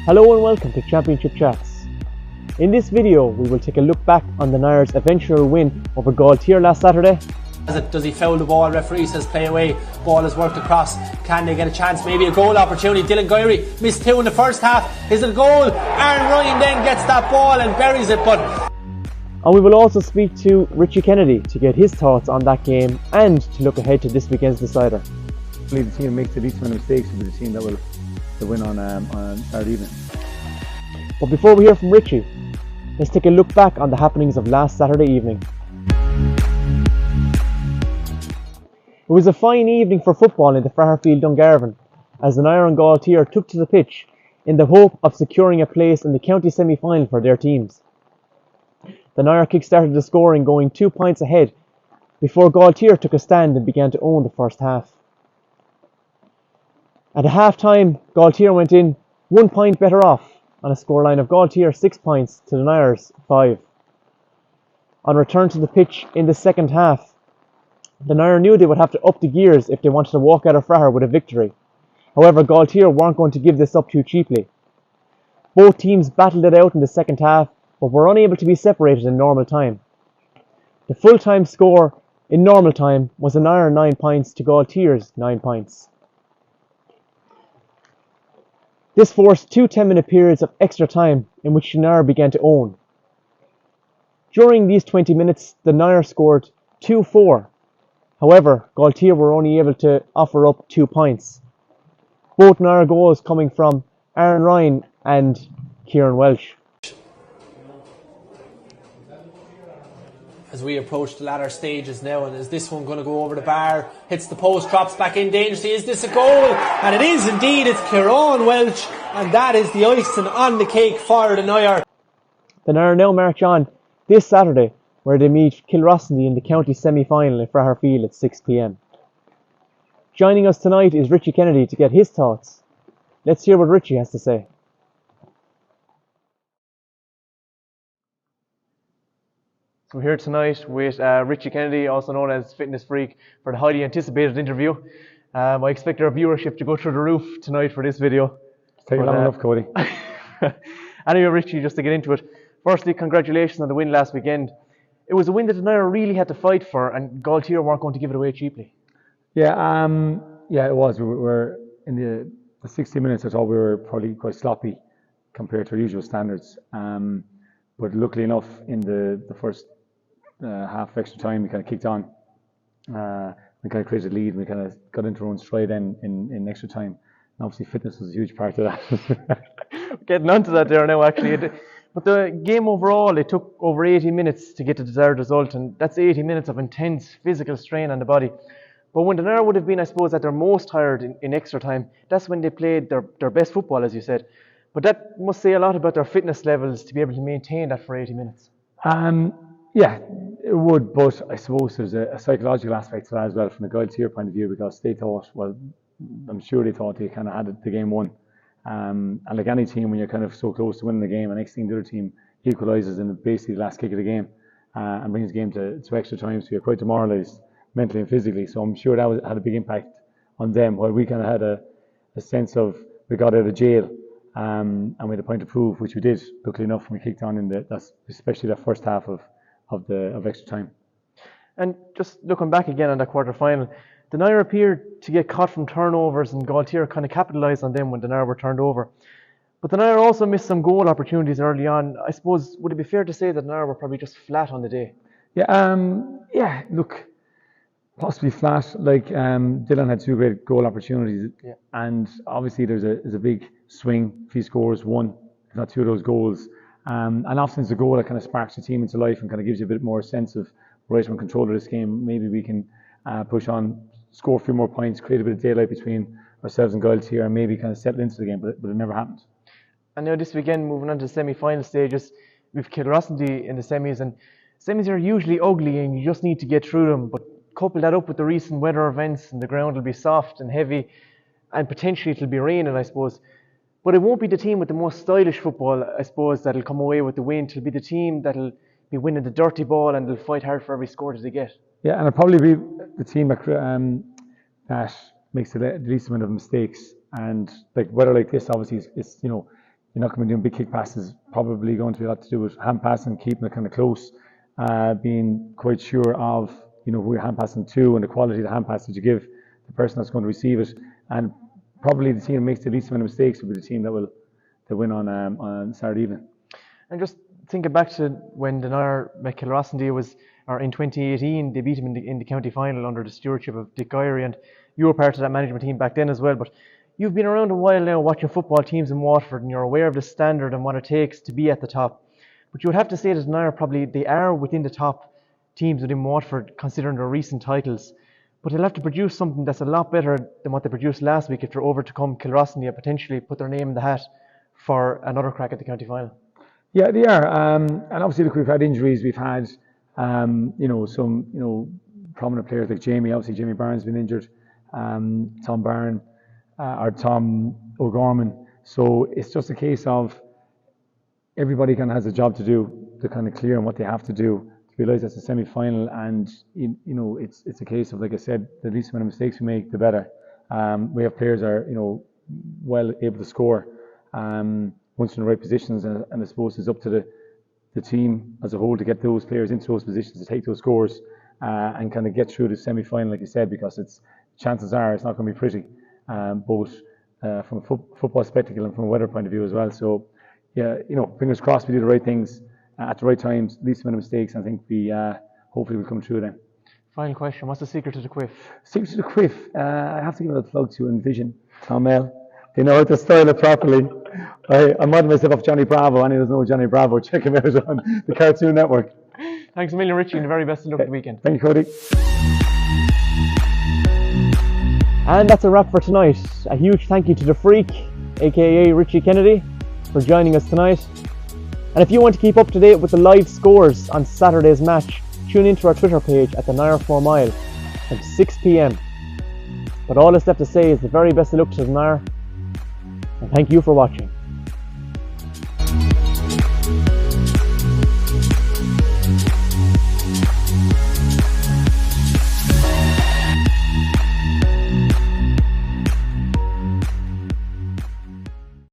Hello and welcome to Champ.Chats. In this video, we will take a look back on the Nire's eventual win over Gaultier last Saturday. Does he foul the ball? Referee says play away. Ball is worked across. Can they get a chance? Maybe a goal opportunity. Dylan Gaultier missed two in the first half. Is it a goal? Aaron Ryan then gets that ball and buries it. And we will also speak to Richie Kennedy to get his thoughts on that game and to look ahead to this weekend's decider. The team that makes the least amount of mistakes will be the team that will win on Saturday evening. But before we hear from Richie, let's take a look back on the happenings of last Saturday evening. It was a fine evening for football in the Fraherfield Dungarvan as the Nire and Gaultier took to the pitch in the hope of securing a place in the county semi-final for their teams. The Nire kick-started the scoring, going 2 points ahead before Gaultier took a stand and began to own the first half. At half-time, Gaultier went in 1 point better off on a scoreline of Gaultier 6 points to the Nire's 5. On return to the pitch in the second half, the Nire knew they would have to up the gears if they wanted to walk out of Fraher with a victory. However, Gaultier weren't going to give this up too cheaply. Both teams battled it out in the second half, but were unable to be separated in normal time. The full-time score in normal time was a Nire 9 points to Gaultier's 9 points. This forced 2 10-minute periods of extra time in which the Nire began to own. During these 20 minutes, the Nire scored 2-4. However, Gaultier were only able to offer up 2 points. Both Nire goals coming from Aaron Ryan and Kieran Welsh. As we approach the latter stages now, and is this one going to go over the bar? Hits the post, drops back in dangerously. Is this a goal? And it is indeed. It's Kieran Welsh, and that is the icing on the cake for the Nire. The Nire now march on this Saturday, where they meet Kilrossanty in the county semi-final in Fraherfield at 6 p.m. Joining us tonight is Richie Kennedy to get his thoughts. Let's hear what Richie has to say. So we're here tonight with Richie Kennedy, also known as Fitness Freak, for the highly anticipated interview. I expect our viewership to go through the roof tonight for this video. It's taking long enough, Cody. Anyway, Richie, just to get into it, firstly, congratulations on the win last weekend. It was a win that the Nire really had to fight for, and Gaultier weren't going to give it away cheaply. Yeah, it was. We were in the 60 minutes. I thought we were probably quite sloppy compared to our usual standards. But luckily enough, in the first half extra time, we kind of kicked on. We kind of created a lead. And we kind of got into our own stride then in extra time. And obviously, fitness was a huge part of that. Getting onto that there now, actually. But the game overall, it took over 80 minutes to get the desired result, and that's 80 minutes of intense physical strain on the body. But when the Nire would have been, I suppose, at their most tired in extra time, that's when they played their best football, as you said. But that must say a lot about their fitness levels to be able to maintain that for 80 minutes. Yeah, it would, but I suppose there's a psychological aspect to that as well from the Gaultier point of view, because they thought, well, I'm sure they thought they kind of had the game won. And like any team, when you're kind of so close to winning the game, and next thing the other team equalises in basically the last kick of the game and brings the game to extra time, so you're quite demoralised mentally and physically. So I'm sure that had a big impact on them, while we kind of had a sense of we got out of jail and we had a point to prove, which we did, luckily enough, when we kicked on especially that first half of extra time. And just looking back again on that quarter-final, the Nire appeared to get caught from turnovers, and Gaultier kind of capitalised on them when the Nire were turned over. But the Nire also missed some goal opportunities early on. I suppose, would it be fair to say that the Nire were probably just flat on the day? Yeah, look, possibly flat. Like Dylan had 2 great goal opportunities, and obviously there's a big swing if he scores 1, if not 2 of those goals. And often it's a goal that kind of sparks the team into life and kind of gives you a bit more sense of, right, we're in control of this game. Maybe we can push on, score a few more points, create a bit of daylight between ourselves and Gaultier, and maybe kind of settle into the game, but it never happened. And now this weekend, moving on to the semi-final stages, we've Kilrossanty in the semis, and semis are usually ugly and you just need to get through them, but couple that up with the recent weather events and the ground will be soft and heavy, and potentially it'll be raining, I suppose. But it won't be the team with the most stylish football, I suppose, that'll come away with the win. It'll be the team that'll be winning the dirty ball and they'll fight hard for every score that they get. Yeah, and it'll probably be the team that makes the least amount of mistakes. And like weather like this, obviously, is you're not going to be doing big kick passes. Probably going to be a lot to do with hand passing, keeping it kind of close, being quite sure of who you're hand passing to and the quality of the hand pass that you give the person that's going to receive it. And probably the team that makes the least amount of mistakes will be the team that will win on Saturday evening. And just thinking back to when the Nire met Kilrossanty, or in 2018, they beat him in the county final under the stewardship of Dick Gaultier, and you were part of that management team back then as well. But you've been around a while now watching football teams in Waterford, and you're aware of the standard and what it takes to be at the top. But you would have to say that Nire they are within the top teams within Waterford, considering their recent titles. But they'll have to produce something that's a lot better than what they produced last week if they're over to come Kilrossanty and potentially put their name in the hat for another crack at the county final. Yeah, they are. And obviously, look, we've had injuries. We've had, some, prominent players like Jamie. Obviously, Jamie Barnes has been injured. Tom Byrne, or Tom O'Gorman. So it's just a case of everybody kind of has a job to do, to kind of clear on what they have to do, to realise that's a semi-final. And, it's a case of, like I said, the least amount of mistakes we make, the better. We have players that are, well able to score. Once in the right positions, and I suppose it's up to the team as a whole to get those players into those positions, to take those scores, and kind of get through the semi-final, like you said, because chances are it's not going to be pretty, both from a football spectacle and from a weather point of view as well. So, yeah, fingers crossed we do the right things at the right times, least amount of mistakes. I think we hopefully will come through then. Final question: what's the secret to the quiff? Secret to the quiff? I have to give a plug to Envision, Tom Mel. They know how to style it properly. I modeled myself off Johnny Bravo. Anyone who doesn't know Johnny Bravo, check him out on the Cartoon Network. Thanks a million, Richie, and the very best of luck at the weekend. Thank you, Cody. And that's a wrap for tonight. A huge thank you to the Freak, aka Richie Kennedy, for joining us tonight. And if you want to keep up to date with the live scores on Saturday's match, tune into our Twitter page at the Nire 4 Mile from 6 p.m. But all that's left to say is the very best of luck to the Nire, and thank you for watching.